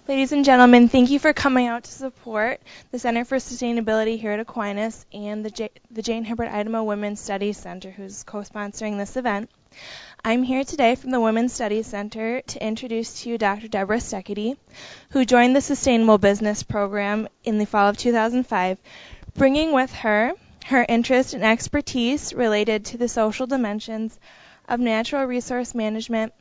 Ladies and gentlemen, thank you for coming out to support the Center for Sustainability here at Aquinas and the Jane Hibbert Idaho Women's Studies Center, who's co-sponsoring this event. I'm here today from the Women's Studies Center to introduce to you Dr. Deborah Steketee, who joined the Sustainable Business Program in the fall of 2005, bringing with her her interest and expertise related to the social dimensions of natural resource management.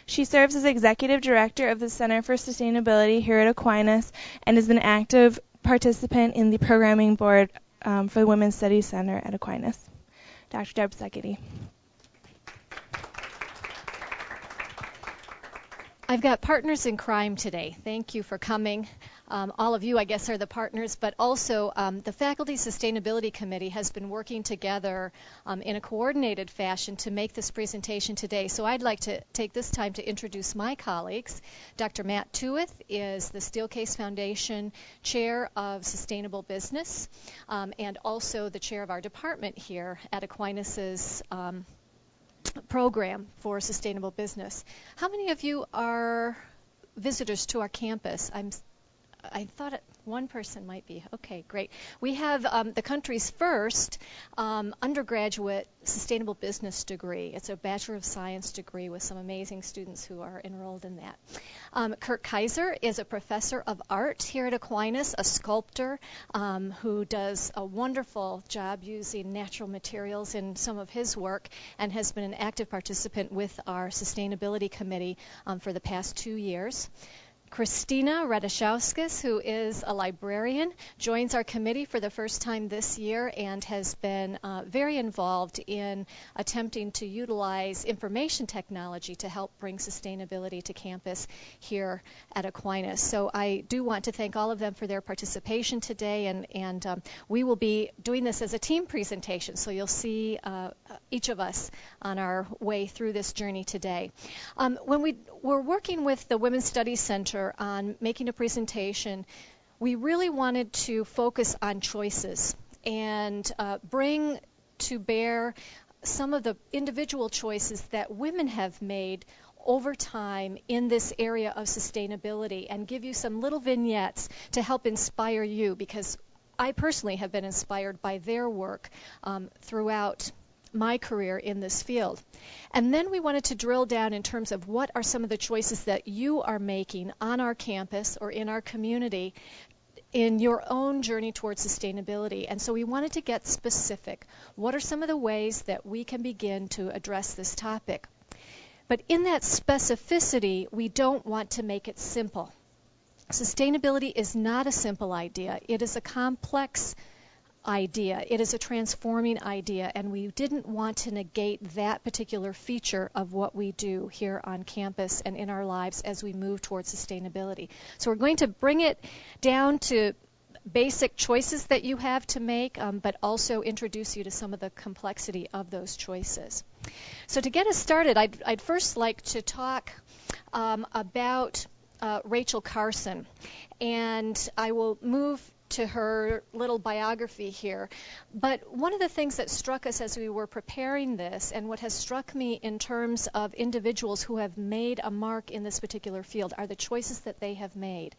She serves as Executive Director of the Center for Sustainability here at Aquinas and is an active participant in the programming board for the Women's Studies Center at Aquinas. Dr. Deborah Steketee. I've got partners in crime today. Thank you for coming. All of you, I guess, are the partners, but also the Faculty Sustainability Committee has been working together in a coordinated fashion to make this presentation today. So I'd like to take this time to introduce my colleagues. Dr. Matt Tuith is the Steelcase Foundation Chair of Sustainable Business and also the chair of our department here at Aquinas' program for sustainable business. How many of you are visitors to our campus? I thought one person might be. Okay, great. We have the country's first undergraduate sustainable business degree. It's a Bachelor of Science degree with some amazing students who are enrolled in that. Kurt Kaiser is a professor of art here at Aquinas, a sculptor who does a wonderful job using natural materials in some of his work and has been an active participant with our sustainability committee for the past 2 years. Christina Radashowskis, who is a librarian, joins our committee for the first time this year and has been very involved in attempting to utilize information technology to help bring sustainability to campus here at Aquinas. So I do want to thank all of them for their participation today, and we will be doing this as a team presentation, so you'll see each of us on our way through this journey today. When we were working with the Women's Studies Center on making a presentation, we really wanted to focus on choices and bring to bear some of the individual choices that women have made over time in this area of sustainability and give you some little vignettes to help inspire you, because I personally have been inspired by their work throughout my career in this field. And then we wanted to drill down in terms of what are some of the choices that you are making on our campus or in our community in your own journey towards sustainability. And so we wanted to get specific. What are some of the ways that we can begin to address this topic? But in that specificity, we don't want to make it simple. Sustainability is not a simple idea. It is a complex idea. It is a transforming idea, and we didn't want to negate that particular feature of what we do here on campus and in our lives as we move towards sustainability. So we're going to bring it down to basic choices that you have to make, but also introduce you to some of the complexity of those choices. So to get us started, I'd first like to talk about Rachel Carson, and I will move to her little biography here. But one of the things that struck us as we were preparing this, and what has struck me in terms of individuals who have made a mark in this particular field, are the choices that they have made.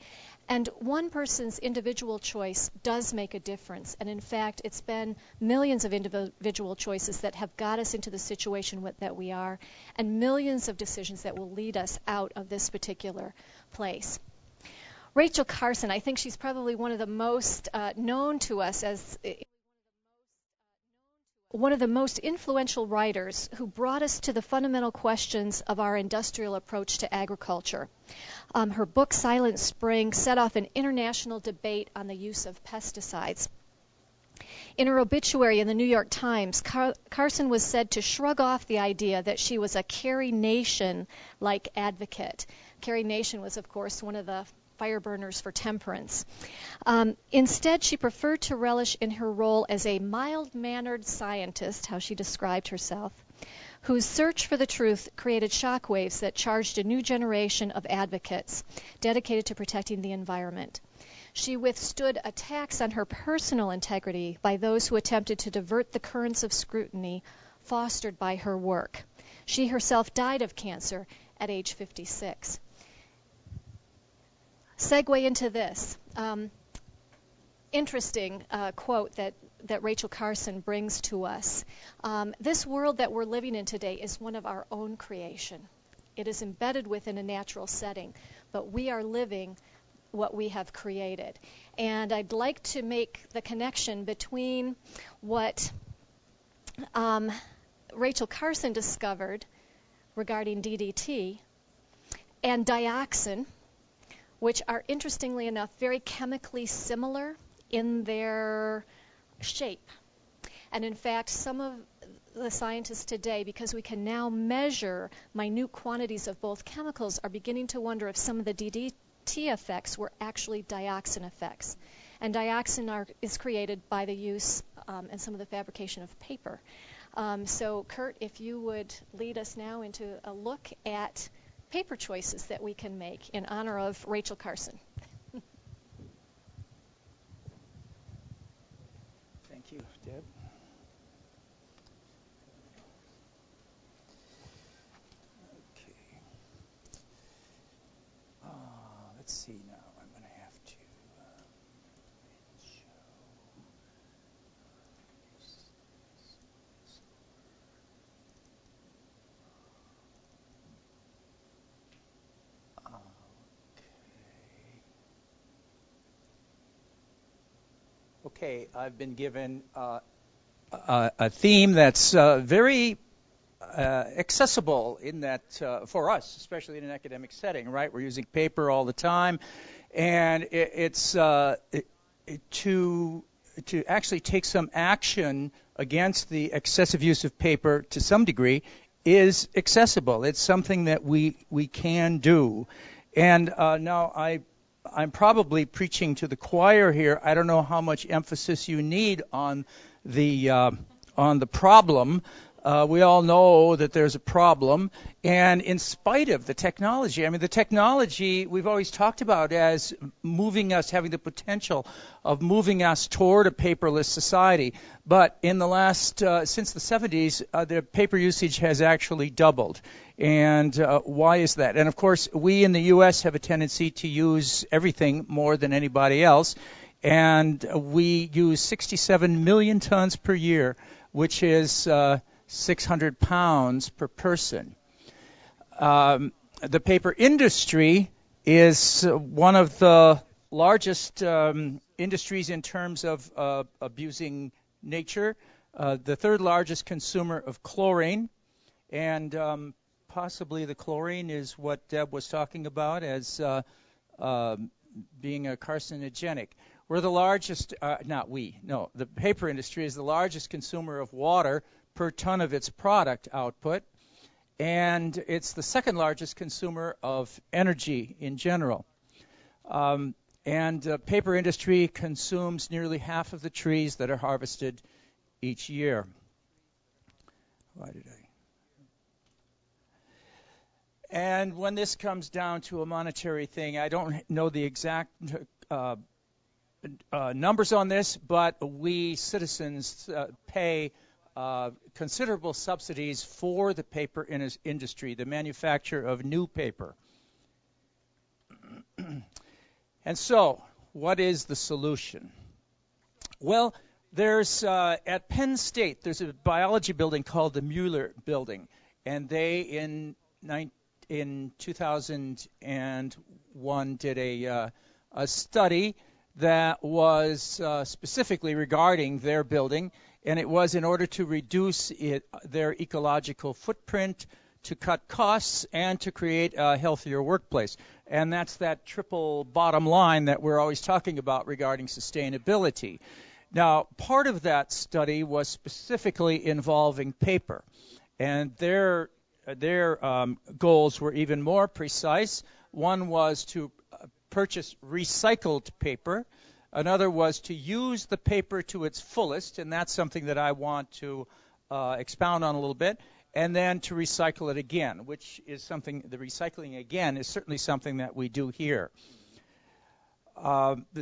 And one person's individual choice does make a difference. And in fact, it's been millions of individual choices that have got us into the situation that we are, and millions of decisions that will lead us out of this particular place. Rachel Carson, I think she's probably one of the most known to us as one of the most influential writers who brought us to the fundamental questions of our industrial approach to agriculture. Her book, Silent Spring, set off an international debate on the use of pesticides. In her obituary in the New York Times, Carson was said to shrug off the idea that she was a Carrie Nation-like advocate. Carrie Nation was, of course, one of the fire burners for temperance. Instead, she preferred to relish in her role as a mild-mannered scientist, how she described herself, whose search for the truth created shockwaves that charged a new generation of advocates dedicated to protecting the environment. She withstood attacks on her personal integrity by those who attempted to divert the currents of scrutiny fostered by her work. She herself died of cancer at age 56. segue into this. Interesting quote that Rachel Carson brings to us. This world that we're living in today is one of our own creation. It is embedded within a natural setting, but we are living what we have created. And I'd like to make the connection between what Rachel Carson discovered regarding DDT and dioxin, which are, interestingly enough, very chemically similar in their shape. And in fact, some of the scientists today, because we can now measure minute quantities of both chemicals, are beginning to wonder if some of the DDT effects were actually dioxin effects. And dioxin is created by the use and some of the fabrication of paper. So Kurt, if you would lead us now into a look at paper choices that we can make in honor of Rachel Carson. Thank you, Deb. Okay. Let's see now. I'm going to have to show. Okay, I've been given a theme that's very accessible in that for us, especially in an academic setting, right? We're using paper all the time, and it's to actually take some action against the excessive use of paper to some degree is accessible. It's something that we can do. And now I'm probably preaching to the choir here. I don't know how much emphasis you need on the problem. We all know that there's a problem, and in spite of the technology, I mean, the technology we've always talked about as moving us, having the potential of moving us toward a paperless society. But in the last, since the 70s, the paper usage has actually doubled. And why is that? And of course, we in the U.S. have a tendency to use everything more than anybody else, and we use 67 million tons per year, which is 600 pounds per person. The paper industry is one of the largest industries in terms of abusing nature, the third largest consumer of chlorine, and possibly the chlorine is what Deb was talking about as being a carcinogenic. We're the largest, the paper industry is the largest consumer of water per ton of its product output, and it's the second largest consumer of energy in general. And the paper industry consumes nearly half of the trees that are harvested each year. And when this comes down to a monetary thing, I don't know the exact numbers on this, but we citizens pay considerable subsidies for the paper industry, the manufacture of new paper. And so, what is the solution? Well, there's at Penn State, there's a biology building called the Mueller Building, and they in 2001 did a study that was specifically regarding their building, and it was in order to reduce their ecological footprint, to cut costs, and to create a healthier workplace. And that's that triple bottom line that we're always talking about regarding sustainability. Now, part of that study was specifically involving paper, and their goals were even more precise. One was to purchase recycled paper. Another was to use the paper to its fullest, and that's something that I want to expound on a little bit, and then to recycle it again, which is something, the recycling again is certainly something that we do here.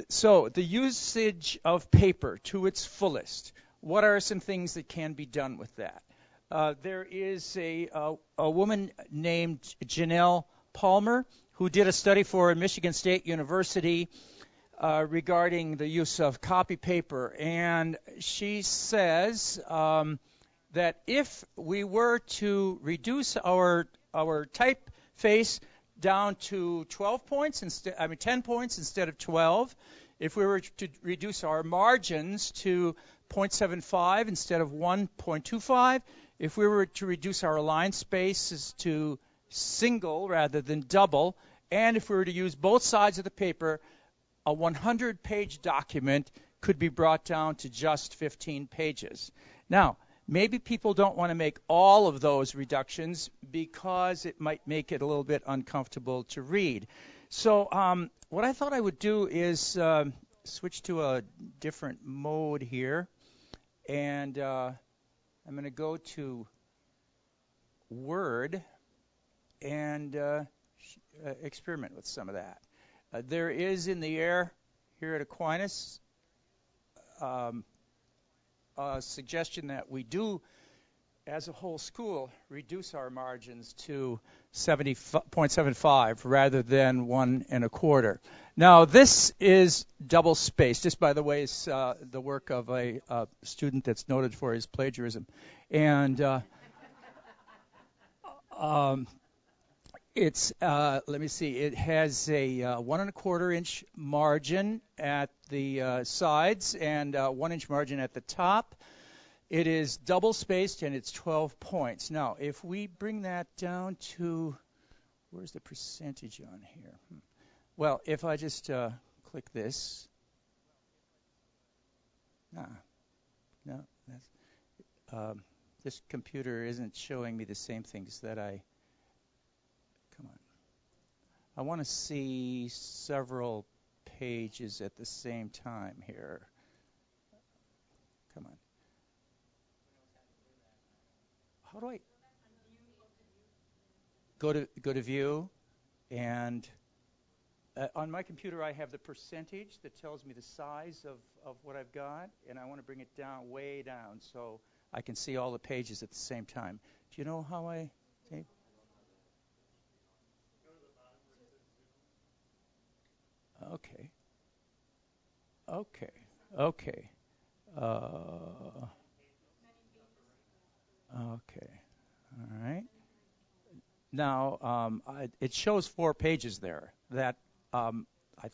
So the usage of paper to its fullest, what are some things that can be done with that? There is a woman named Janelle Palmer who did a study for Michigan State University regarding the use of copy paper. And she says that if we were to reduce our typeface down to 12 points 10 points instead of 12, if we were to reduce our margins to 0.75 instead of 1.25, if we were to reduce our line spaces to single rather than double, and if we were to use both sides of the paper, a 100-page document could be brought down to just 15 pages. Now, maybe people don't want to make all of those reductions because it might make it a little bit uncomfortable to read. So what I thought I would do is switch to a different mode here, and I'm going to go to Word and experiment with some of that. There is in the air here at Aquinas a suggestion that we do, as a whole school, reduce our margins to 0.75 rather than 1 1/4. Now, this is double spaced. This, by the way, is the work of a student that's noted for his plagiarism. And it's, let me see, it has a 1 1/4 inch margin at the sides and 1 inch margin at the top. It is double spaced and it's 12 points. Now, if we bring that down to, where's the percentage on here? Well, if I just click this, no, that's, this computer isn't showing me the same things that come on. I want to see several pages at the same time here. Come on. How do I go to view, and on my computer I have the percentage that tells me the size of what I've got, and I want to bring it down, way down, so I can see all the pages at the same time. Do you know how I take? Okay. Okay. All right. Now, it shows 4 pages there. That I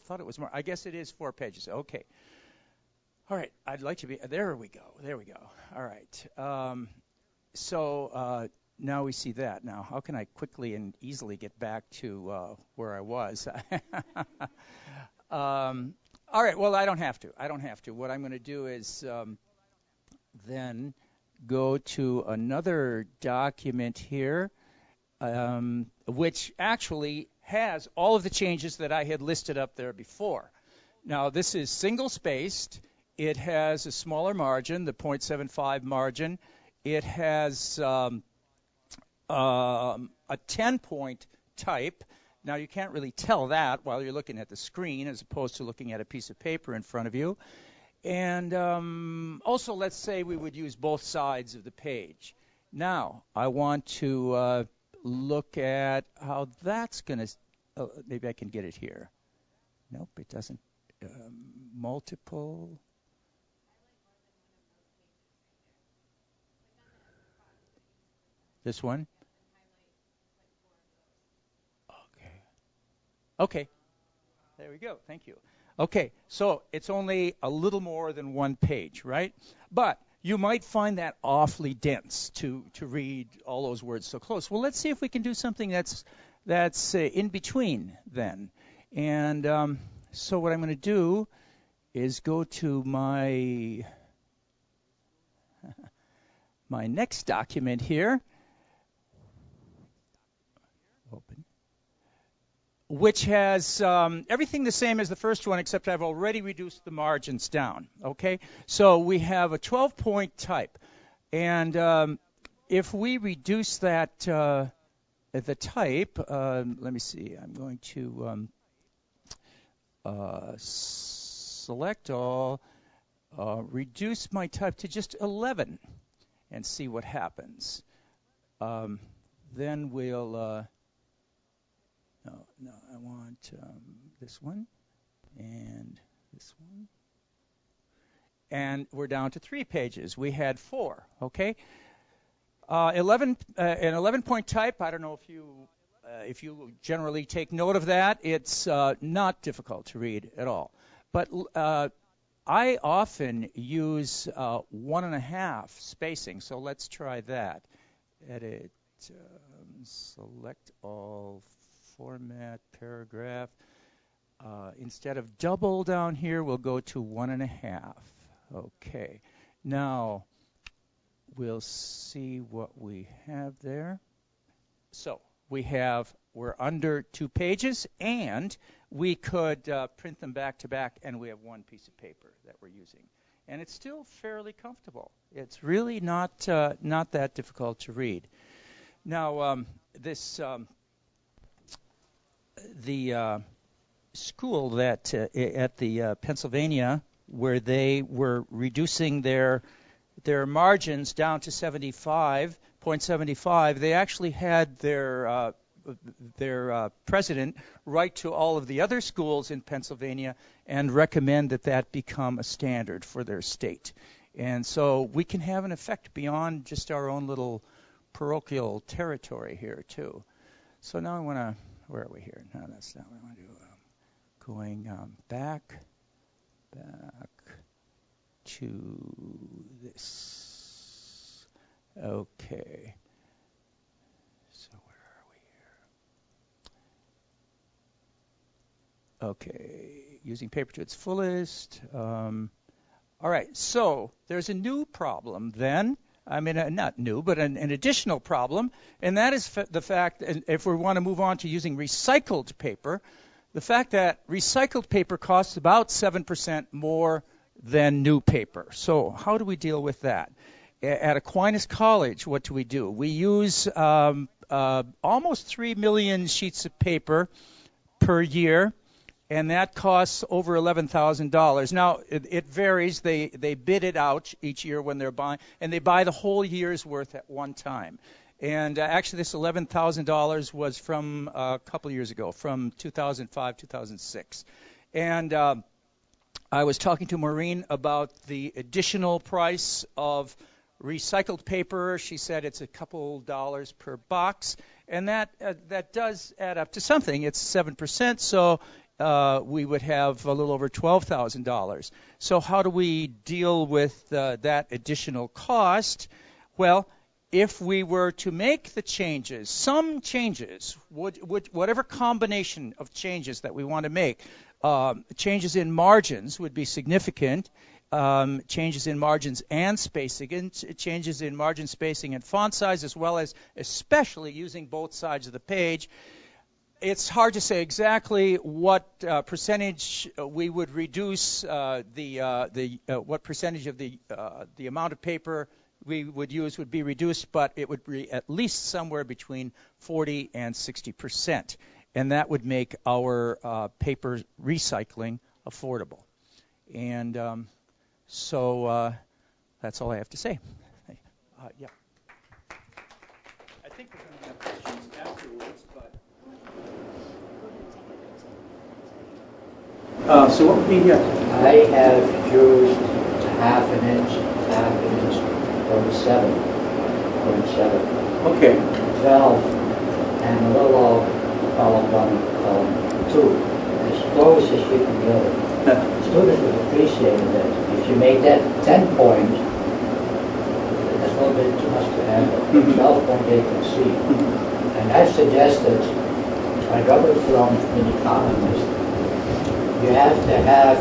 thought it was more. I guess it is 4 pages. Okay. All right. I'd like to be. There we go. All right. So now we see that. Now, how can I quickly and easily get back to where I was? All right. Well, I don't have to. What I'm going to do is then go to another document here, which actually has all of the changes that I had listed up there before. Now, this is single-spaced. It has a smaller margin, the 0.75 margin. It has a 10-point type. Now, you can't really tell that while you're looking at the screen as opposed to looking at a piece of paper in front of you. And also, let's say we would use both sides of the page. Now, I want to look at how that's going to, maybe I can get it here. Nope, it doesn't. Multiple. This one? Okay. There we go. Thank you. Okay, so it's only a little more than 1 page, right? But you might find that awfully dense to read all those words so close. Well, let's see if we can do something that's in between then. And so what I'm going to do is go to my my next document here. Open. Which has everything the same as the first one, except I've already reduced the margins down. Okay, so we have a 12-point type, and if we reduce that the type, let me see. I'm going to select all, reduce my type to just 11, and see what happens. Then we'll No, I want this one and this one. And we're down to 3 pages. We had 4, okay? An 11-point type, I don't know if you generally take note of that. It's not difficult to read at all. But I often use 1.5 spacing, so let's try that. Edit, select all, format, paragraph. Instead of double down here, we'll go to 1.5. Okay. Now, we'll see what we have there. So, we're under 2 pages, and we could print them back to back, and we have 1 piece of paper that we're using. And it's still fairly comfortable. It's really not that difficult to read. Now, the school that at the Pennsylvania, where they were reducing their margins down to 75.75, they actually had their president write to all of the other schools in Pennsylvania and recommend that become a standard for their state. And so we can have an effect beyond just our own little parochial territory here, too. So now I want to, where are we here? No, that's not what I want to do. Going back to this. Okay. So where are we here? Okay, using paper to its fullest. All right, so there's a new problem then. I mean, not new, but an additional problem, and that is the fact, and if we want to move on to using recycled paper, the fact that recycled paper costs about 7% more than new paper. So how do we deal with that? At Aquinas College, what do? We use almost 3 million sheets of paper per year, and that costs over $11,000. Now, it varies. They bid it out each year when they're buying, and they buy the whole year's worth at one time. And actually, this $11,000 was from a couple of years ago, from 2005, 2006. And I was talking to Maureen about the additional price of recycled paper. She said it's a couple dollars per box, and that does add up to something. It's 7%, so we would have a little over $12,000. So how do we deal with that additional cost? Well, if we were to make the changes, some changes, whatever combination of changes that we want to make, changes in margins would be significant. Changes in margins and spacing, changes in margin spacing and font size, as well as especially using both sides of the page. It's hard to say exactly what percentage we would reduce what percentage of the amount of paper we would use would be reduced, but it would be at least somewhere between 40 and 60%, and that would make our paper recycling affordable. And so that's all I have to say. Yeah. I think we're going to have questions afterwards, but. So what would be here? I have used half an inch, 47. Okay. 12, and a little column 1, column 2. As close as you can get it. Students would appreciate that. If you make that 10 point, that's a little bit too much to handle. 12 point they can see. And I suggested, I got it from an economist, you have to have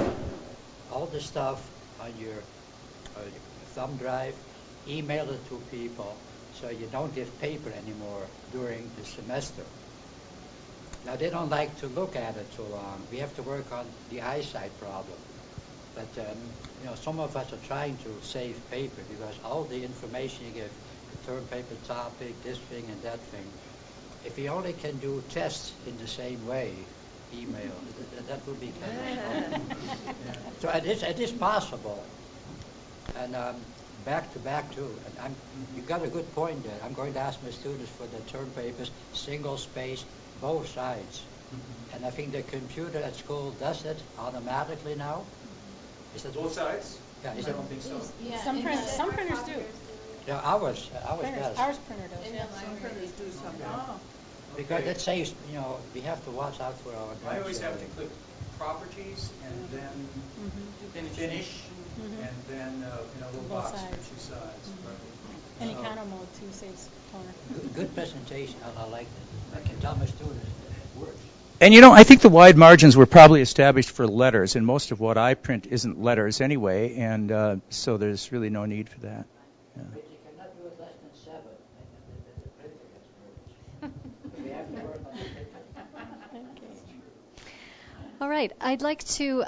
all the stuff on your thumb drive, email it to people, so you don't give paper anymore during the semester. Now, they don't like to look at it too long. We have to work on the eyesight problem. But, some of us are trying to save paper because all the information you give, the term paper topic, this thing and that thing, if you only can do tests in the same way, email, that would be kind of So it is possible. And back to back too. And you got a good point there. I'm going to ask my students for the term papers, single space, both sides. And I think the computer at school does it automatically now. Is that Both sides? Yeah, is I that don't think so. Yeah, some printers do. Yeah, ours does. Ours printer does. Yeah, some printers do something. Oh. Because it saves, we have to watch out for our. I always have to click properties and then finish, and then in a little Both box for sides. 2 sides. Right. And So- econo mode too saves toner. Good presentation. I like it. I can tell my students it works. And I think the wide margins were probably established for letters, and most of what I print isn't letters anyway, and so there's really no need for that. Yeah. But you cannot do it less than 7. The printer gets nervous. We have to work on it. All right, I'd like to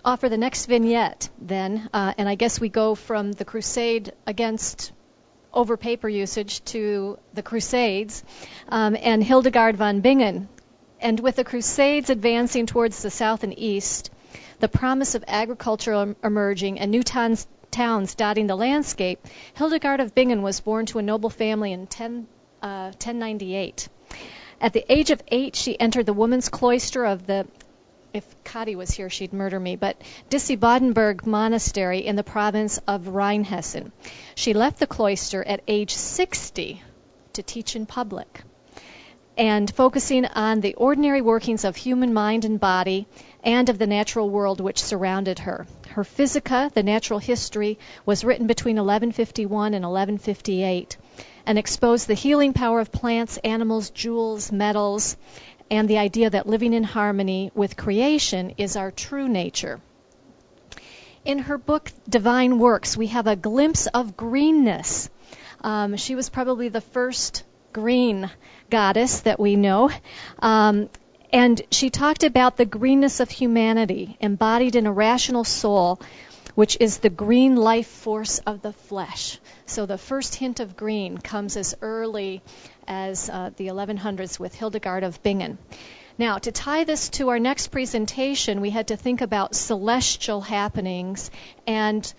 offer the next vignette then, and I guess we go from the crusade against over paper usage to the Crusades, and Hildegard von Bingen. And with the Crusades advancing towards the south and east, the promise of agriculture emerging and new towns dotting the landscape, Hildegard of Bingen was born to a noble family in 1098. At the age of 8, she entered the women's cloister of the, if Kati was here, she'd murder me, but Disibodenberg Monastery in the province of Rheinhessen. She left the cloister at age 60 to teach in public, and focusing on the ordinary workings of human mind and body and of the natural world which surrounded her. Her Physica, the natural history, was written between 1151 and 1158 and exposed the healing power of plants, animals, jewels, metals, and the idea that living in harmony with creation is our true nature. In her book, Divine Works, we have a glimpse of greenness. She was probably the first green goddess that we know. And she talked about the greenness of humanity, embodied in a rational soul, which is the green life force of the flesh. So the first hint of green comes as early as the 1100s with Hildegard of Bingen. Now, to tie this to our next presentation, we had to think about celestial happenings and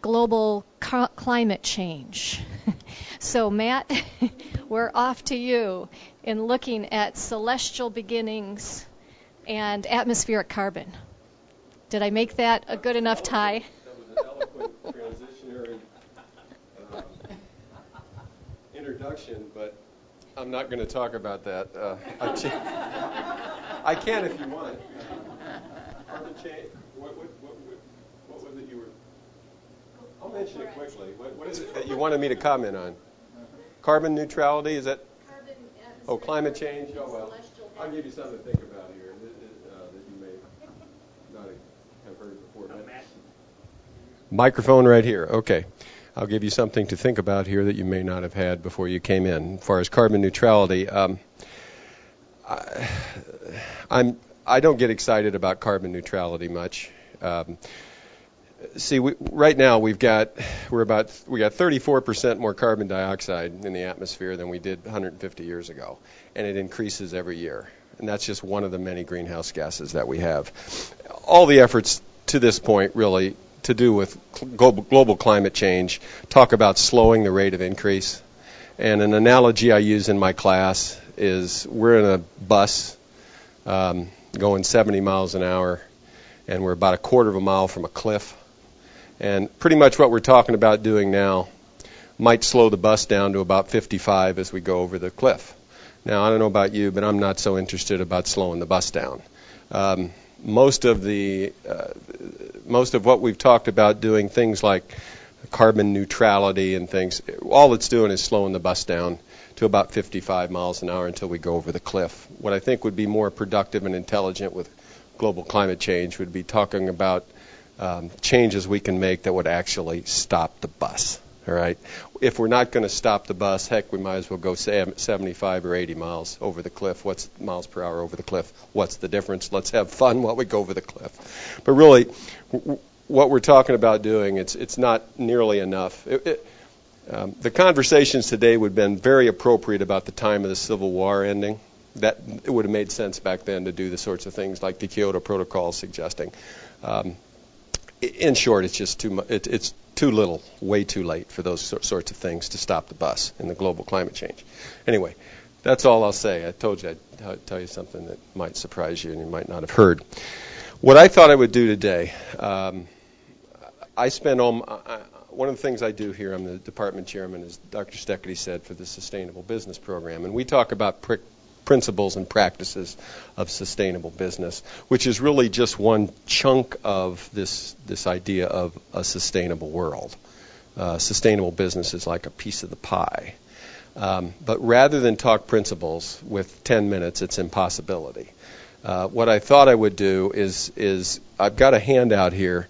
global climate change. So, Matt, we're off to you in looking at celestial beginnings and atmospheric carbon. Did I make that a good enough tie? That was an eloquent transitionary introduction, but I'm not going to talk about that. I can if you want. Carbon change. What was it you were? I'll mention it quickly. What is it that you wanted me to comment on? Carbon neutrality? Is that? Oh, climate change. Oh well, I'll give you something to think about here that you may not have heard before. Microphone right here. Okay. I'll give you something to think about here that you may not have had before you came in. As far as carbon neutrality, I don't get excited about carbon neutrality much. Right now we got 34% more carbon dioxide in the atmosphere than we did 150 years ago, and it increases every year. And that's just one of the many greenhouse gases that we have. All the efforts to this point really to do with global climate change talk about slowing the rate of increase. And an analogy I use in my class is we're in a bus going 70 miles an hour, and we're about a quarter of a mile from a cliff. And pretty much what we're talking about doing now might slow the bus down to about 55 as we go over the cliff. Now, I don't know about you, but I'm not so interested about slowing the bus down. Most of what we've talked about doing, things like carbon neutrality and things, all it's doing is slowing the bus down to about 55 miles an hour until we go over the cliff. What I think would be more productive and intelligent with global climate change would be talking about changes we can make that would actually stop the bus. All right. If we're not going to stop the bus, heck, we might as well go 75 or 80 miles over the cliff. What's miles per hour over the cliff? What's the difference? Let's have fun while we go over the cliff. But really, what we're talking about doing, it's not nearly enough. The conversations today would have been very appropriate about the time of the Civil War ending. That it would have made sense back then to do the sorts of things like the Kyoto Protocol is suggesting. In short, it's just it's too little, way too late for those sorts of things to stop the bus in the global climate change. Anyway, That's all I'll say. I told you I'd tell you something that might surprise you and you might not have heard. What I thought I would do today, I spend one of the things I do here, I'm the department chairman, as Dr. Steketee said, for the Sustainable Business Program. And we talk about principles and practices of sustainable business, which is really just one chunk of this idea of a sustainable world. Sustainable business is like a piece of the pie. But rather than talk principles with 10 minutes, it's impossibility. What I thought I would do is I've got a handout here,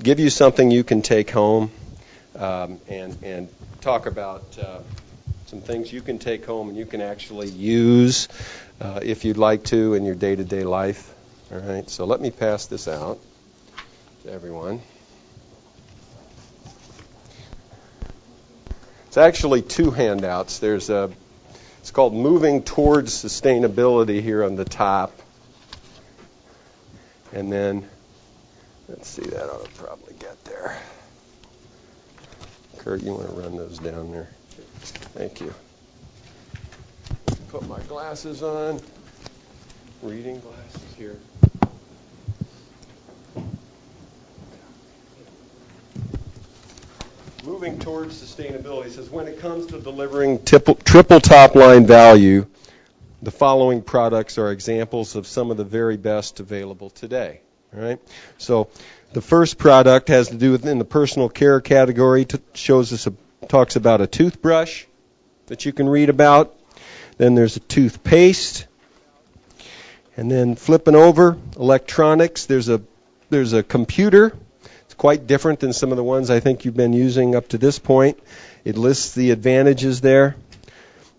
give you something you can take home, and talk about some things you can take home and you can actually use if you'd like to in your day-to-day life. All right, so let me pass this out to everyone. It's actually two handouts. It's called Moving Towards Sustainability here on the top. And then, let's see, that ought to probably get there. Kurt, you want to run those down there? Thank you. Put my glasses on. Reading glasses here. Moving towards sustainability says, when it comes to delivering triple top-line value, the following products are examples of some of the very best available today. All right? So the first product has to do with in the personal care category, talks about a toothbrush that you can read about. Then there's a toothpaste. And then flipping over, electronics, there's a computer. It's quite different than some of the ones I think you've been using up to this point. It lists the advantages there.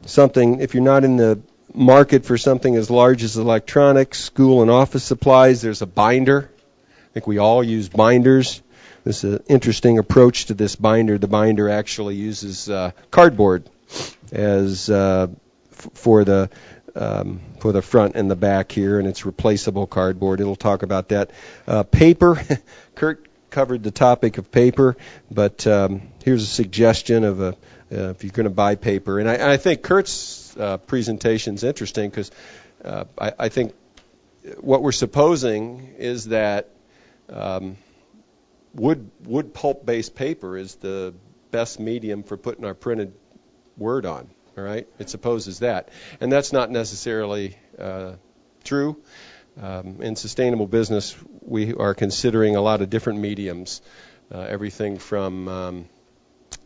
If you're not in the market for something as large as electronics, school and office supplies, there's a binder. I think we all use binders. This is an interesting approach to this binder. The binder actually uses cardboard as for the front and the back here, and it's replaceable cardboard. It'll talk about that. Paper. Kurt covered the topic of paper, but here's a suggestion of if you're going to buy paper. And I think Kurt's presentation is interesting because I think what we're supposing is that wood pulp-based paper is the best medium for putting our printed word on. All right, it supposes that, and that's not necessarily true. In sustainable business, we are considering a lot of different mediums, everything from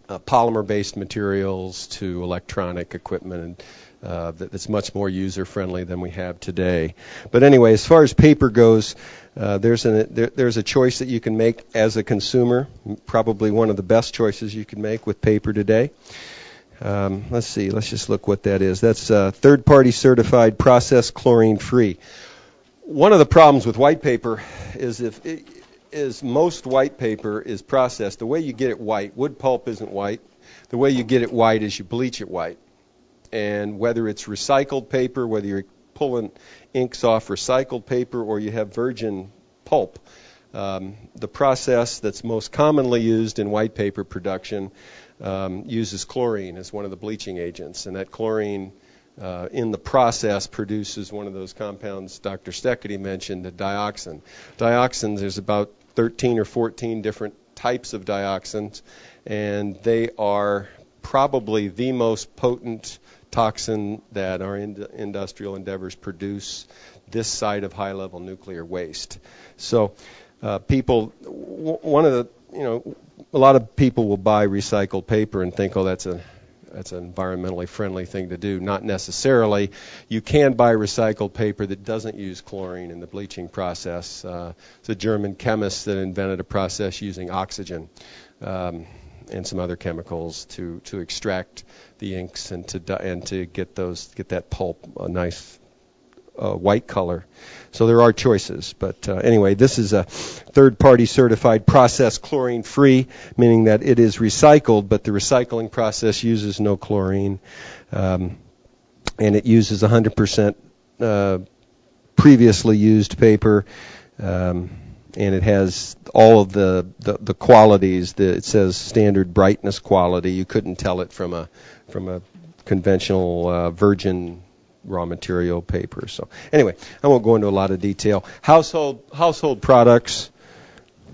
polymer-based materials to electronic equipment, and that's much more user-friendly than we have today. But anyway, as far as paper goes, there's a choice that you can make as a consumer, probably one of the best choices you can make with paper today. Let's see, let's just look what that is. That's third-party certified, processed, chlorine-free. One of the problems with white paper is most white paper is processed. The way you get it white, wood pulp isn't white. The way you get it white is you bleach it white. And whether it's recycled paper, whether you're pulling inks off recycled paper or you have virgin pulp, the process that's most commonly used in white paper production uses chlorine as one of the bleaching agents. And that chlorine in the process produces one of those compounds Dr. Steketee mentioned, the dioxin. Dioxins, there's about 13 or 14 different types of dioxins, and they are probably the most potent toxin that our industrial endeavors produce this side of high-level nuclear waste. So a lot of people will buy recycled paper and think, oh, that's an environmentally friendly thing to do. Not necessarily. You can buy recycled paper that doesn't use chlorine in the bleaching process. It's a German chemist that invented a process using oxygen and some other chemicals to extract the inks and to get that pulp a nice white color. So there are choices. But anyway, this is a third-party certified process chlorine-free, meaning that it is recycled, but the recycling process uses no chlorine. And it uses 100% previously used paper. And it has all of the qualities. It says standard brightness quality. You couldn't tell it from a conventional virgin raw material paper. So anyway, I won't go into a lot of detail. Household products.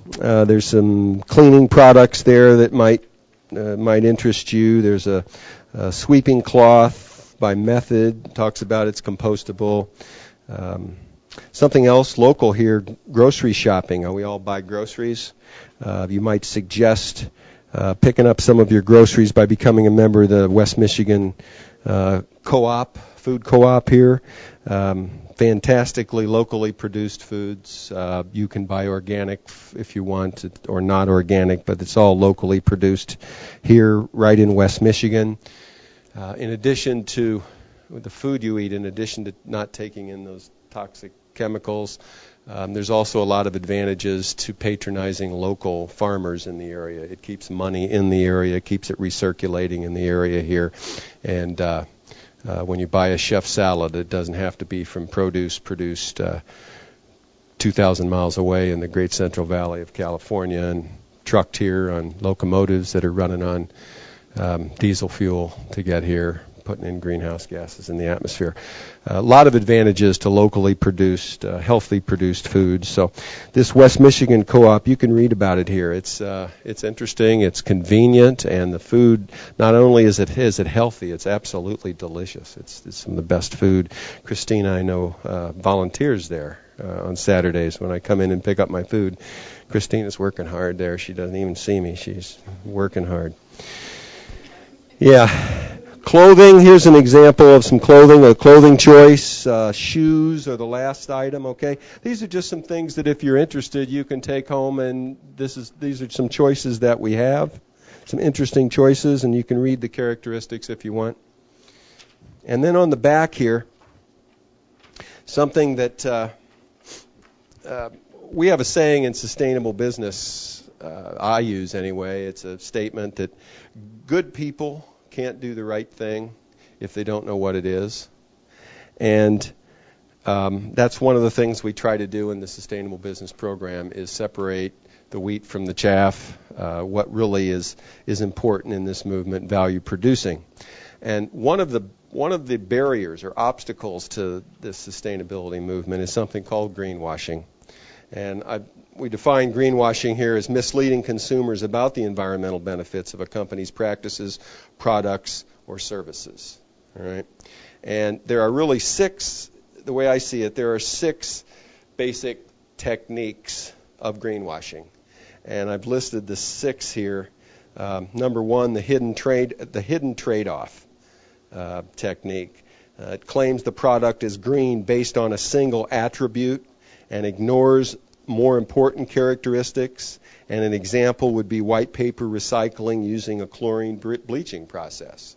There's some cleaning products there that might interest you. There's a sweeping cloth by Method. Talks about it's compostable. Something else local here, grocery shopping. We all buy groceries. You might suggest picking up some of your groceries by becoming a member of the West Michigan food co-op here. Fantastically locally produced foods. You can buy organic if you want, or not organic, but it's all locally produced here right in West Michigan. In addition to the food you eat, in addition to not taking in those toxic chemicals, there's also a lot of advantages to patronizing local farmers in the area. It keeps money in the area, keeps it recirculating in the area here. And when you buy a chef salad, it doesn't have to be from produce produced 2,000 miles away in the Great Central Valley of California and trucked here on locomotives that are running on diesel fuel to get here, putting in greenhouse gases in the atmosphere. A lot of advantages to locally produced, healthy produced foods. So this West Michigan co-op, you can read about it here. It's interesting, it's convenient, and the food, not only is it healthy, it's absolutely delicious. It's some of the best food. Christina, I know, volunteers there on Saturdays when I come in and pick up my food. Christina's working hard there. She doesn't even see me. She's working hard. Yeah. Clothing, here's an example of some clothing, a clothing choice. Shoes are the last item, okay? These are just some things that if you're interested, you can take home, and these are some choices that we have, some interesting choices, and you can read the characteristics if you want. And then on the back here, something that we have a saying in sustainable business, I use anyway. It's a statement that good people can't do the right thing if they don't know what it is. And that's one of the things we try to do in the Sustainable Business Program is separate the wheat from the chaff, what really is important in this movement, value producing. And one of the barriers or obstacles to this sustainability movement is something called greenwashing. And we define greenwashing here as misleading consumers about the environmental benefits of a company's practices, products, or services. All right? And there are really the way I see it, there are 6 basic techniques of greenwashing. And I've listed the 6 here. Number 1, the hidden trade-off technique. It claims the product is green based on a single attribute and ignores more important characteristics, and an example would be white paper recycling using a chlorine bleaching process.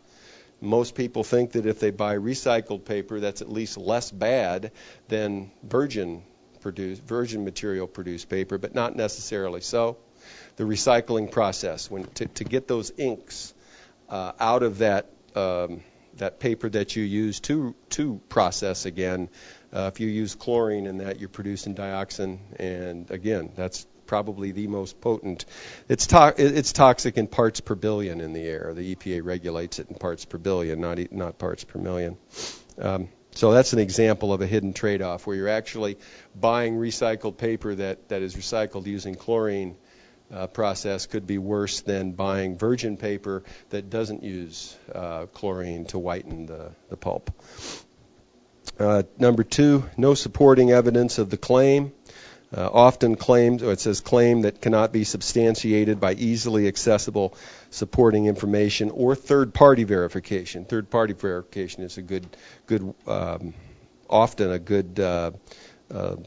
Most people think that if they buy recycled paper, that's at least less bad than virgin material produced paper, but not necessarily so. The recycling process, to get those inks out of that paper that you use to process again. If you use chlorine in that, you're producing dioxin, and again, that's probably the most potent. It's toxic in parts per billion in the air. The EPA regulates it in parts per billion, not parts per million. So that's an example of a hidden trade-off where you're actually buying recycled paper that is recycled using chlorine process could be worse than buying virgin paper that doesn't use chlorine to whiten the pulp. Number 2, no supporting evidence of the claim. Often claims, or it says claim that cannot be substantiated by easily accessible supporting information or third-party verification. Third-party verification is often a good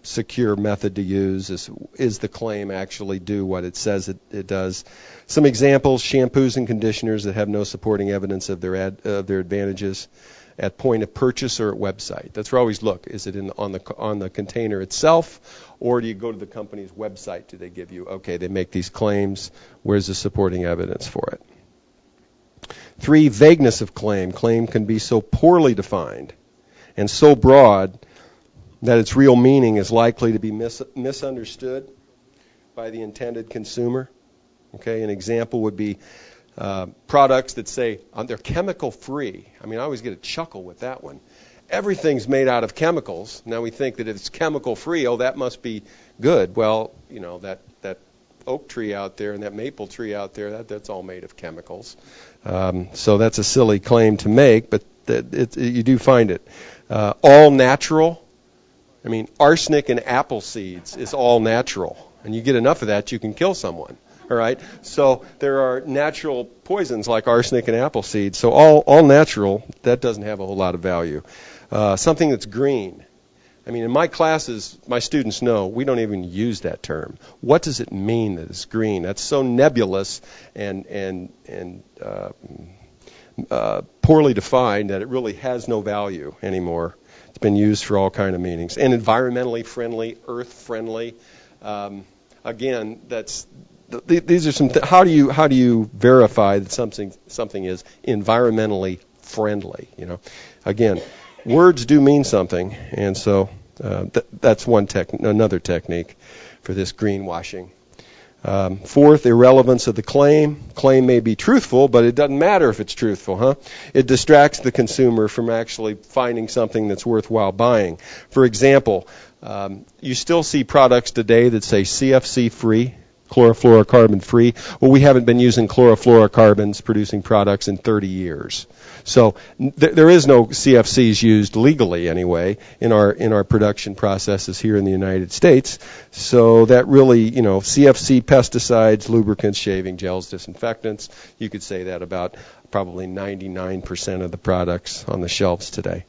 secure method to use. Is the claim actually do what it says it does? Some examples: shampoos and conditioners that have no supporting evidence of their advantages at point of purchase or at website. That's where I always look. Is it on the container itself, or do you go to the company's website? Do they give you, okay, they make these claims, where's the supporting evidence for it? 3, vagueness of claim. Claim can be so poorly defined and so broad that its real meaning is likely to be misunderstood by the intended consumer. Okay, an example would be products that say they're chemical free. I mean, I always get a chuckle with that one. Everything's made out of chemicals. Now we think that if it's chemical free, oh, that must be good. Well, you know, that oak tree out there and that maple tree out there, that's all made of chemicals. So that's a silly claim to make, but you do find it. All natural. I mean, arsenic in apple seeds is all natural. And you get enough of that, you can kill someone. All right? So there are natural poisons like arsenic and apple seeds. So all natural, that doesn't have a whole lot of value. Something that's green. I mean, in my classes, my students know we don't even use that term. What does it mean that it's green? That's so nebulous and poorly defined that it really has no value anymore. It's been used for all kind of meanings. And environmentally friendly, earth friendly. Again, these are some. How do you verify that something is environmentally friendly? You know, again, words do mean something, and so that's another technique for this greenwashing. Fourth, irrelevance of the claim. Claim may be truthful, but it doesn't matter if it's truthful, huh? It distracts the consumer from actually finding something that's worthwhile buying. For example, you still see products today that say CFC-free, chlorofluorocarbon-free. Well, we haven't been using chlorofluorocarbons producing products in 30 years. So there is no CFCs used legally anyway in our production processes here in the United States. So that really, CFC pesticides, lubricants, shaving gels, disinfectants, you could say that about probably 99% of the products on the shelves today.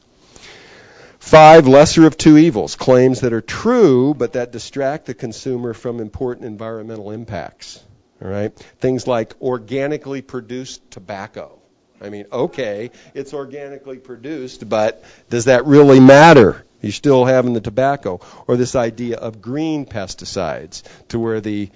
5, lesser of two evils, claims that are true but that distract the consumer from important environmental impacts. All right? Things like organically produced tobacco. I mean, okay, it's organically produced, but does that really matter? You're still having the tobacco. Or this idea of green pesticides, to where the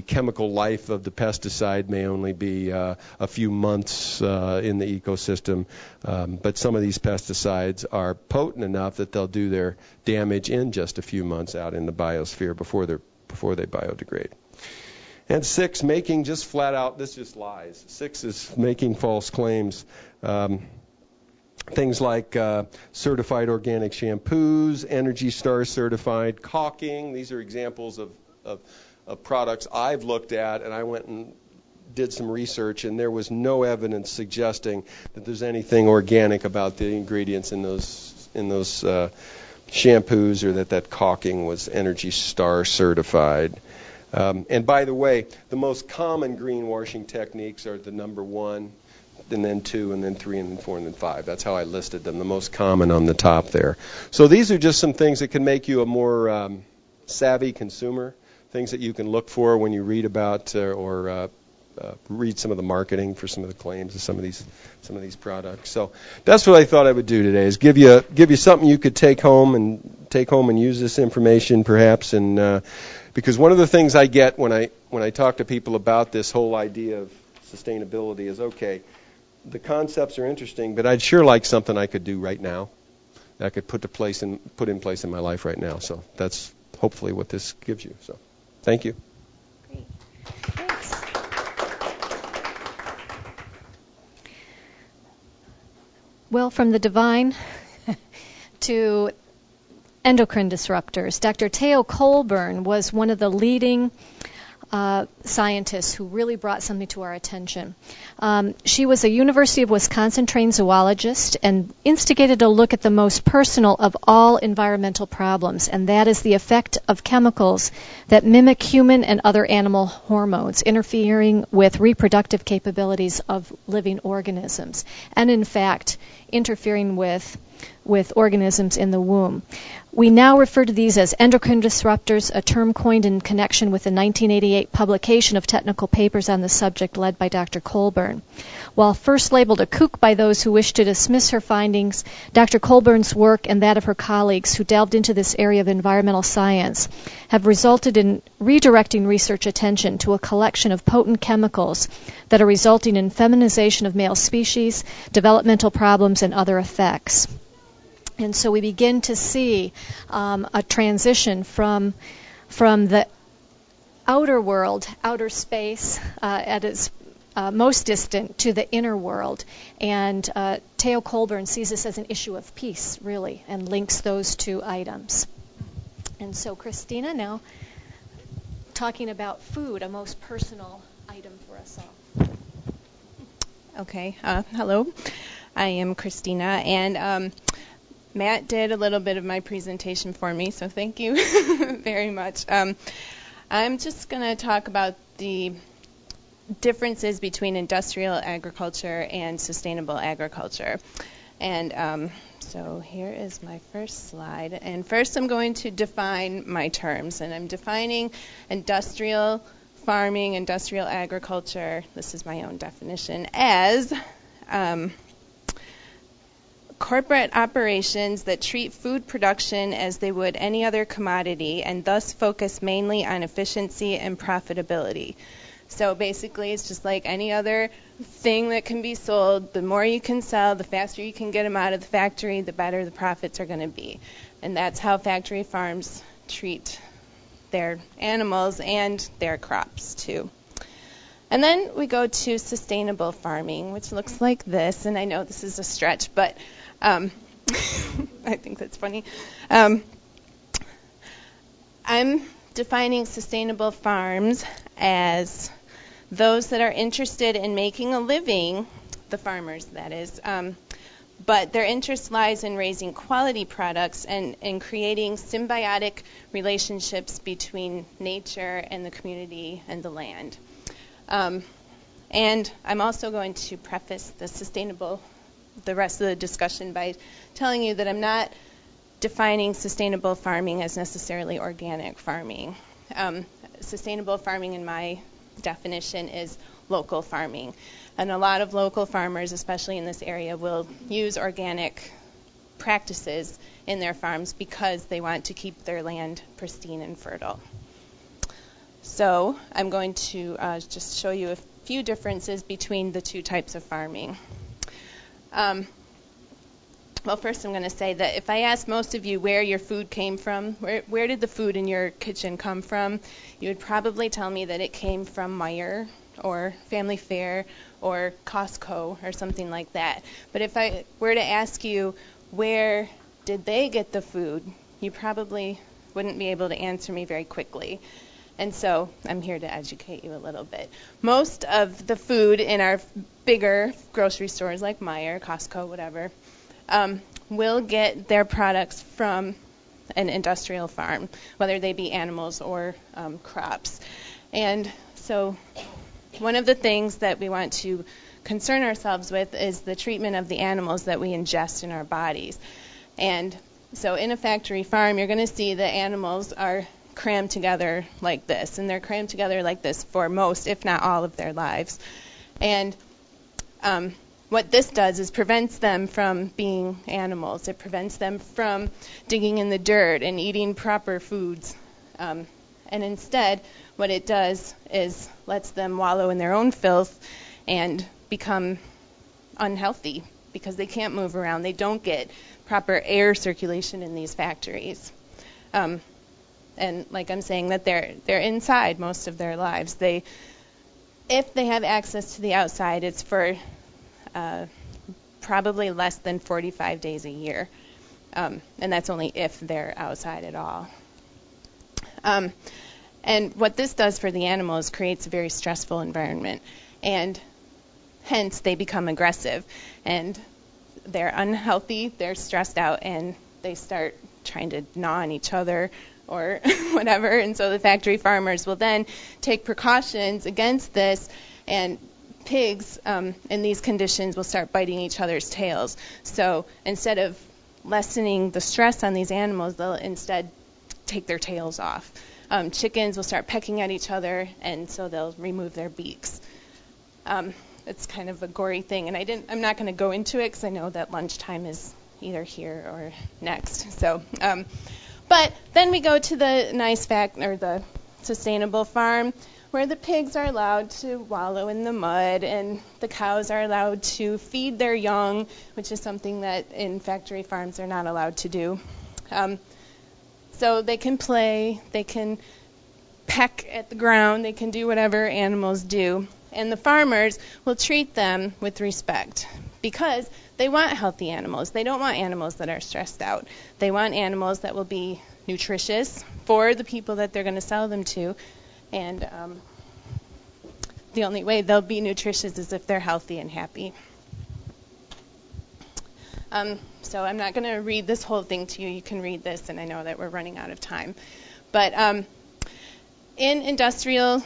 chemical life of the pesticide may only be a few months in the ecosystem, but some of these pesticides are potent enough that they'll do their damage in just a few months out in the biosphere before they biodegrade. And 6, making just flat out, this just lies. 6 is making false claims. Things like certified organic shampoos, Energy Star certified, caulking. These are examples of products I've looked at, and I went and did some research, and there was no evidence suggesting that there's anything organic about the ingredients in those shampoos, or that caulking was Energy Star certified. And by the way, the most common greenwashing techniques are the number 1, and then 2, and then 3, and then 4, and then 5. That's how I listed them, the most common on the top there. So these are just some things that can make you a more savvy consumer, things that you can look for when you read about or read some of the marketing for some of the claims of some of these products. So that's what I thought I would do today, is give you something you could take home and use this information perhaps. And because one of the things I get when I talk to people about this whole idea of sustainability is, okay, the concepts are interesting, but I'd sure like something I could do right now that I could put in place in my life right now. So that's hopefully what this gives you. So thank you. Great. Thanks. Well, from the divine to endocrine disruptors, Dr. Theo Colburn was one of the leading scientists who really brought something to our attention. She was a University of Wisconsin trained zoologist and instigated a look at the most personal of all environmental problems, and that is the effect of chemicals that mimic human and other animal hormones, interfering with reproductive capabilities of living organisms, and in fact, interfering with organisms in the womb. We now refer to these as endocrine disruptors, a term coined in connection with the 1988 publication of technical papers on the subject led by Dr. Colburn. While first labeled a kook by those who wished to dismiss her findings, Dr. Colburn's work and that of her colleagues who delved into this area of environmental science have resulted in redirecting research attention to a collection of potent chemicals that are resulting in feminization of male species, developmental problems, and other effects. And so we begin to see a transition from the outer world, outer space, at its most distant to the inner world. And Theo Colburn sees this as an issue of peace, really, and links those two items. And so, Christina, now talking about food, a most personal item for us all. Okay, hello. I am Christina, and Matt did a little bit of my presentation for me, so thank you very much. I'm just going to talk about the differences between industrial agriculture and sustainable agriculture. And so here is my first slide. And first I'm going to define my terms. And I'm defining industrial farming, industrial agriculture, this is my own definition, as corporate operations that treat food production as they would any other commodity and thus focus mainly on efficiency and profitability. So basically, it's just like any other thing that can be sold. The more you can sell, the faster you can get them out of the factory, the better the profits are going to be. And that's how factory farms treat their animals and their crops, too. And then we go to sustainable farming, which looks like this. And I know this is a stretch, but I think that's funny. I'm defining sustainable farms as those that are interested in making a living, the farmers, that is, but their interest lies in raising quality products and in creating symbiotic relationships between nature and the community and the land. And I'm also going to preface the rest of the discussion by telling you that I'm not defining sustainable farming as necessarily organic farming. Sustainable farming, in my definition, is local farming. And a lot of local farmers, especially in this area, will use organic practices in their farms because they want to keep their land pristine and fertile. So I'm going to just show you a few differences between the two types of farming. Well, first I'm going to say that if I asked most of you where your food came from, where did the food in your kitchen come from, you would probably tell me that it came from Meijer or Family Fare or Costco or something like that. But if I were to ask you where did they get the food, you probably wouldn't be able to answer me very quickly. And so I'm here to educate you a little bit. Most of the food in our bigger grocery stores like Meijer, Costco, whatever, will get their products from an industrial farm, whether they be animals or crops. And so one of the things that we want to concern ourselves with is the treatment of the animals that we ingest in our bodies. And so in a factory farm, you're going to see the animals are crammed together like this, and they're crammed together like this for most, if not all, of their lives. And what this does is prevents them from being animals. It prevents them from digging in the dirt and eating proper foods. And instead, what it does is lets them wallow in their own filth and become unhealthy because they can't move around. They don't get proper air circulation in these factories. And like I'm saying, that they're inside most of their lives. If they have access to the outside, it's for probably less than 45 days a year. And that's only if they're outside at all. And what this does for the animals creates a very stressful environment. And hence, they become aggressive. And they're unhealthy, they're stressed out, and they start trying to gnaw on each other or whatever. And so the factory farmers will then take precautions against this, and pigs in these conditions will start biting each other's tails. So instead of lessening the stress on these animals, they'll instead take their tails off. Chickens will start pecking at each other, and so they'll remove their beaks. It's kind of a gory thing, and I'm not going to go into it because I know that lunchtime is either here or next. So, but then we go to the the sustainable farm, where the pigs are allowed to wallow in the mud, and the cows are allowed to feed their young, which is something that in factory farms they're not allowed to do. So they can play, they can peck at the ground, they can do whatever animals do. And the farmers will treat them with respect because they want healthy animals. They don't want animals that are stressed out. They want animals that will be nutritious for the people that they're going to sell them to. And the only way they'll be nutritious is if they're healthy and happy. So I'm not going to read this whole thing to you. You can read this, and I know that we're running out of time. But in industrial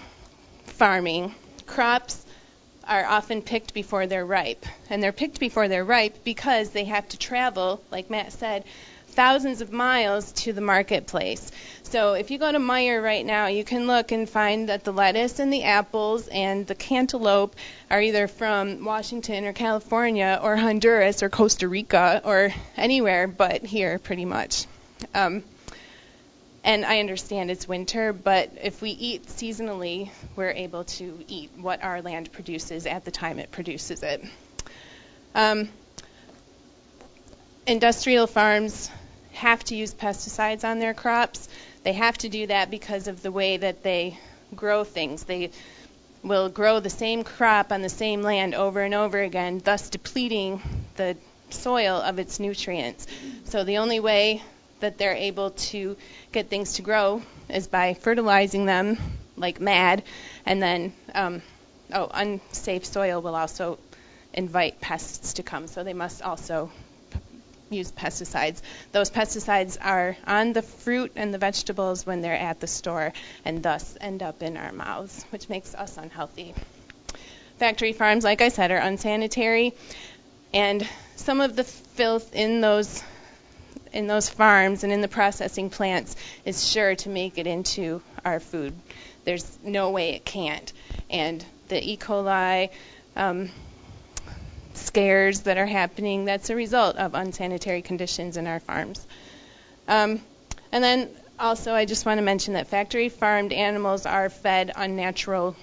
farming, crops are often picked before they're ripe. And they're picked before they're ripe because they have to travel, like Matt said, thousands of miles to the marketplace. So if you go to Meijer right now, you can look and find that the lettuce and the apples and the cantaloupe are either from Washington or California or Honduras or Costa Rica or anywhere but here, pretty much. And I understand it's winter, but if we eat seasonally, we're able to eat what our land produces at the time it produces it. Industrial farms have to use pesticides on their crops. They have to do that because of the way that they grow things. They will grow the same crop on the same land over and over again, thus depleting the soil of its nutrients. So the only way that they're able to get things to grow is by fertilizing them like mad, and then unsafe soil will also invite pests to come, so they must also use pesticides. Those pesticides are on the fruit and the vegetables when they're at the store and thus end up in our mouths, which makes us unhealthy. Factory farms, like I said, are unsanitary, and some of the filth in those farms and in the processing plants is sure to make it into our food. There's no way it can't. And the E. coli scares that are happening, that's a result of unsanitary conditions in our farms. And then also I just want to mention that factory farmed animals are fed unnatural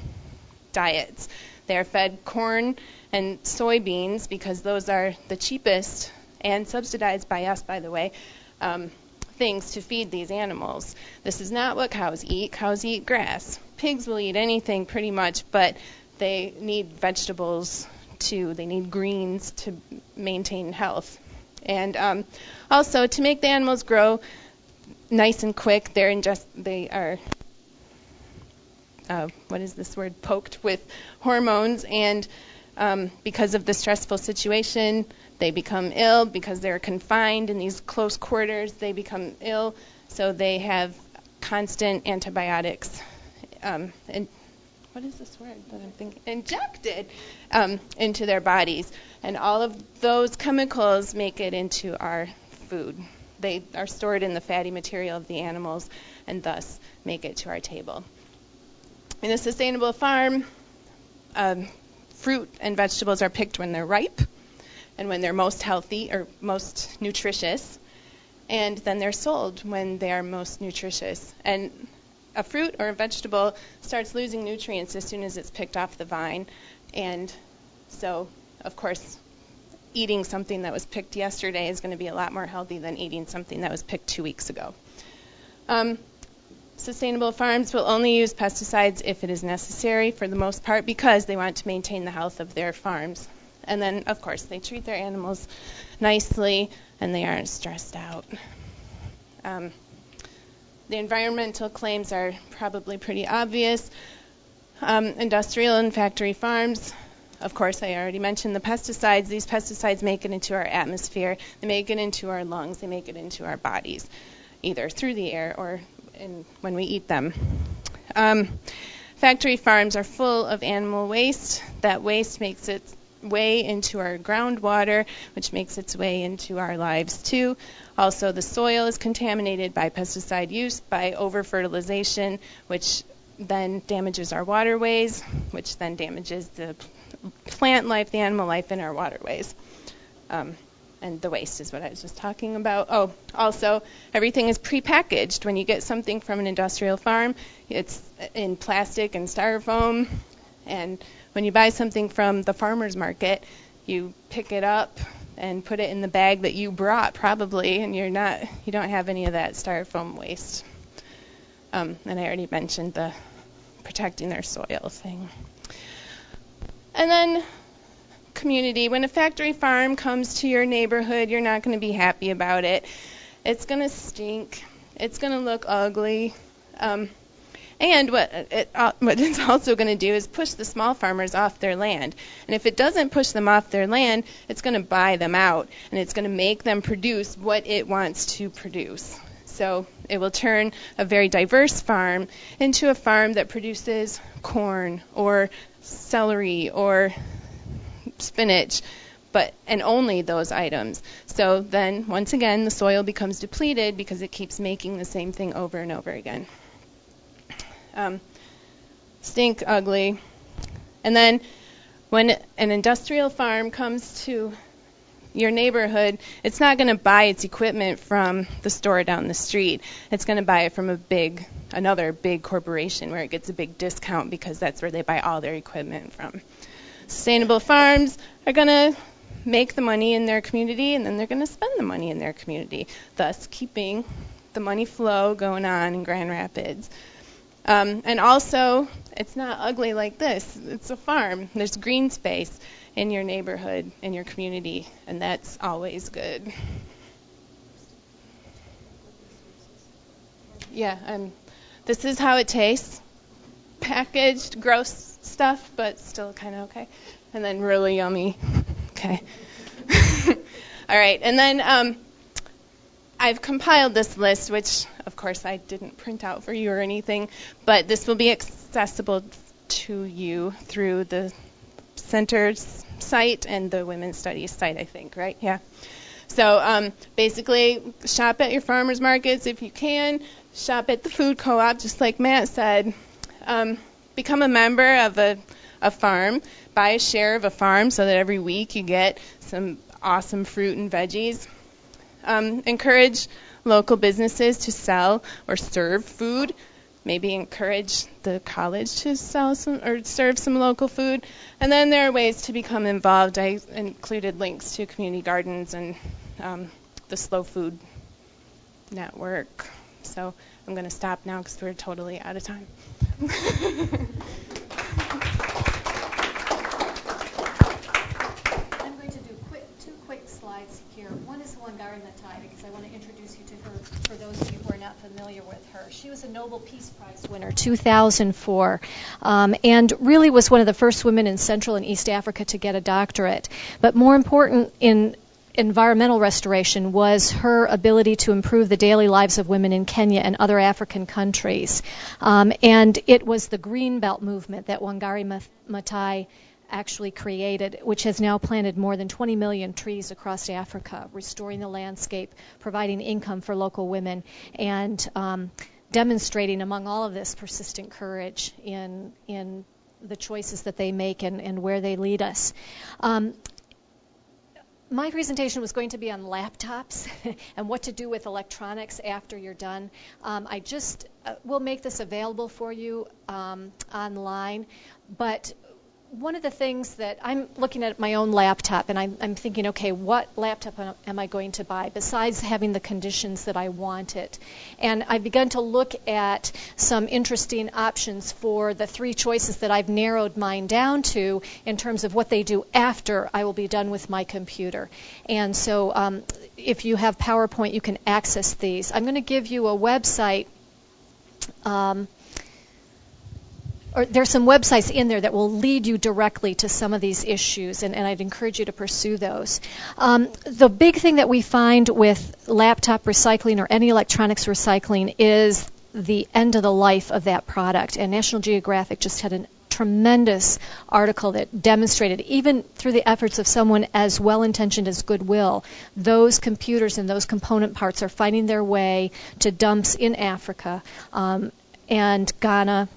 diets. They are fed corn and soybeans because those are the cheapest and subsidized by us, by the way, things to feed these animals. This is not what cows eat. Cows eat grass. Pigs will eat anything pretty much, but they need vegetables too. They need greens to maintain health. And also, to make the animals grow nice and quick, they are poked with hormones, and because of the stressful situation, they become ill. Because they're confined in these close quarters, they become ill, so they have constant antibiotics injected into their bodies. And all of those chemicals make it into our food. They are stored in the fatty material of the animals and thus make it to our table. In a sustainable farm, fruit and vegetables are picked when they're ripe and when they're most healthy or most nutritious, and then they're sold when they are most nutritious. And a fruit or a vegetable starts losing nutrients as soon as it's picked off the vine, and so, of course, eating something that was picked yesterday is going to be a lot more healthy than eating something that was picked 2 weeks ago. Sustainable farms will only use pesticides if it is necessary, for the most part, because they want to maintain the health of their farms. And then, of course, they treat their animals nicely and they aren't stressed out. The environmental claims are probably pretty obvious. Industrial and factory farms, of course, I already mentioned the pesticides. These pesticides make it into our atmosphere. They make it into our lungs. They make it into our bodies, either through the air or when we eat them. Factory farms are full of animal waste. That waste makes its way into our groundwater, which makes its way into our lives too. Also, the soil is contaminated by pesticide use, by over-fertilization, which then damages our waterways, which then damages the plant life, the animal life in our waterways. And the waste is what I was just talking about. Oh, also, everything is prepackaged. When you get something from an industrial farm, it's in plastic and styrofoam. And when you buy something from the farmer's market, you pick it up and put it in the bag that you brought, probably, and you don't have any of that styrofoam waste. And I already mentioned the protecting their soil thing. And then community. When a factory farm comes to your neighborhood, you're not going to be happy about it. It's going to stink. It's going to look ugly. And what it's also going to do is push the small farmers off their land. And if it doesn't push them off their land, it's going to buy them out, and it's going to make them produce what it wants to produce. So it will turn a very diverse farm into a farm that produces corn or celery or spinach, and only those items. So then, once again, the soil becomes depleted because it keeps making the same thing over and over again. Stink, ugly. And then when an industrial farm comes to your neighborhood, it's not going to buy its equipment from the store down the street. It's going to buy it from another big corporation where it gets a big discount because that's where they buy all their equipment from. Sustainable farms are going to make the money in their community, and then they're going to spend the money in their community, thus keeping the money flow going on in Grand Rapids. And also, it's not ugly like this. It's a farm. There's green space in your neighborhood, in your community, and that's always good. Yeah, this is how it tastes. Packaged, gross stuff, but still kind of okay. And then really yummy. Okay. All right, and then I've compiled this list, which, of course, I didn't print out for you or anything, but this will be accessible to you through the center's site and the Women's Studies site, I think, right? Yeah. So basically, shop at your farmers markets if you can. Shop at the food co-op, just like Matt said. Become a member of a farm. Buy a share of a farm so that every week you get some awesome fruit and veggies. Encourage local businesses to sell or serve food. Maybe encourage the college to sell some or serve some local food. And then there are ways to become involved. I included links to community gardens and the Slow Food Network. So I'm going to stop now because we're totally out of time. Two quick slides here. One is Wangari Maathai, because I want to introduce you to her for those of you who are not familiar with her. She was a Nobel Peace Prize winner, 2004, and really was one of the first women in Central and East Africa to get a doctorate. But more important in environmental restoration was her ability to improve the daily lives of women in Kenya and other African countries. And it was the Green Belt movement that Wangari Maathai actually created, which has now planted more than 20 million trees across Africa, restoring the landscape, providing income for local women, and demonstrating among all of this persistent courage in the choices that they make and where they lead us. My presentation was going to be on laptops and what to do with electronics after you're done. I just will make this available for you online, but one of the things that I'm looking at my own laptop, and I'm thinking, okay, what laptop am I going to buy besides having the conditions that I want it? And I've begun to look at some interesting options for the three choices that I've narrowed mine down to in terms of what they do after I will be done with my computer. And so if you have PowerPoint, you can access these. I'm going to give you a website. Or there's some websites in there that will lead you directly to some of these issues, and I'd encourage you to pursue those. The big thing that we find with laptop recycling or any electronics recycling is the end of the life of that product. And National Geographic just had a tremendous article that demonstrated, even through the efforts of someone as well-intentioned as Goodwill, those computers and those component parts are finding their way to dumps in Africa, and Ghana,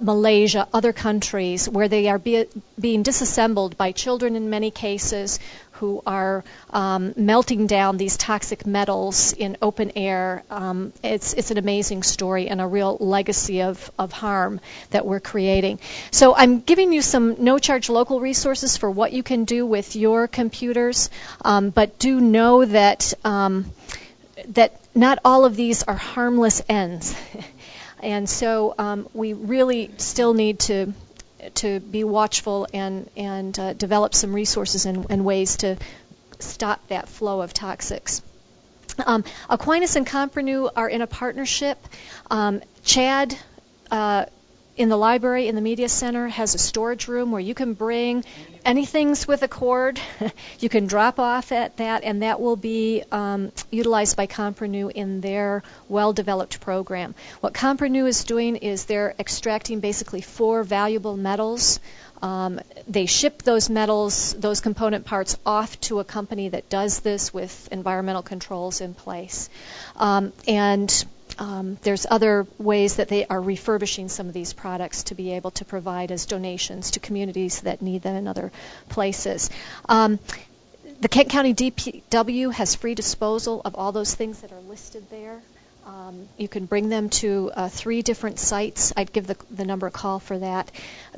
Malaysia, other countries where they are being disassembled by children in many cases who are melting down these toxic metals in open air. It's an amazing story and a real legacy of harm that we're creating. So I'm giving you some no-charge local resources for what you can do with your computers, but do know that that not all of these are harmless ends. And so we really still need to to be watchful and develop some resources and ways to stop that flow of toxics. Aquinas and Comprenew are in a partnership. Chad in the library, in the media center, has a storage room where you can bring anything's with a cord. You can drop off at that, and that will be utilized by Comprenew in their well-developed program. What Comprenew is doing is they're extracting basically 4 valuable metals. They ship those metals, those component parts, off to a company that does this with environmental controls in place. There's other ways that they are refurbishing some of these products to be able to provide as donations to communities that need them in other places. The Kent County DPW has free disposal of all those things that are listed there. You can bring them to 3 different sites. I'd give the number a call for that.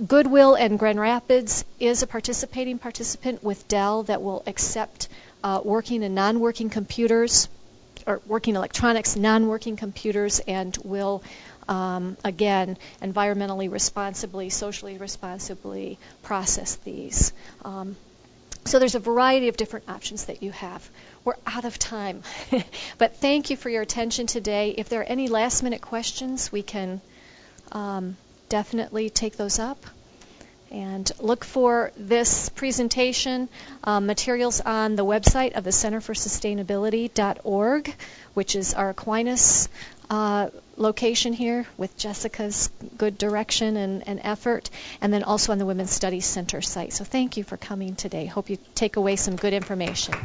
Goodwill in Grand Rapids is a participating participant with Dell that will accept working and non-working computers, or working electronics, non-working computers, and will, again, environmentally responsibly, socially responsibly process these. So there's a variety of different options that you have. We're out of time, but thank you for your attention today. If there are any last-minute questions, we can definitely take those up. And look for this presentation materials on the website of the Center for Sustainability.org, which is our Aquinas location here with Jessica's good direction and effort, and then also on the Women's Studies Center site. So thank you for coming today. Hope you take away some good information.